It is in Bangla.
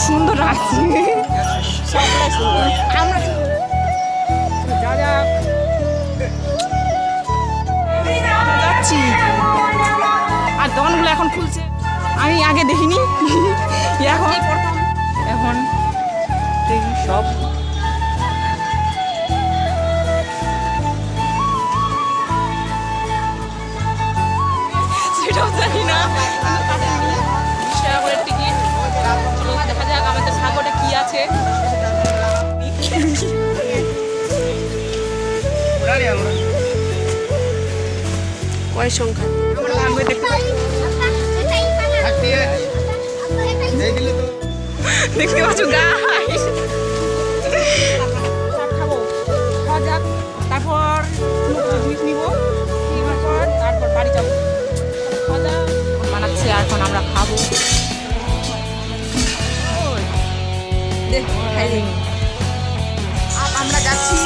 সুন্দর লাগছে। আমরা যা যা যাচ্ছি আর দোকানগুলো এখন খুলছে, আমি আগে দেখিনি, এখন এখন দেখি সব। সেটাও জানি না, সাগরের টিকিট। দেখা যাক আমাদের সাগরে কি আছে। কয় সংখ্যা লাগবে দেখতে পাচ্ছ গাইস। খাবো, খাওয়া যাক, তারপর জিনিস নিবো, নেওয়ার পর তারপর বাড়ি যাবো। খাওয়া যাক বানাচ্ছে, আর এখন আমরা খাবো। আমরা যাচ্ছি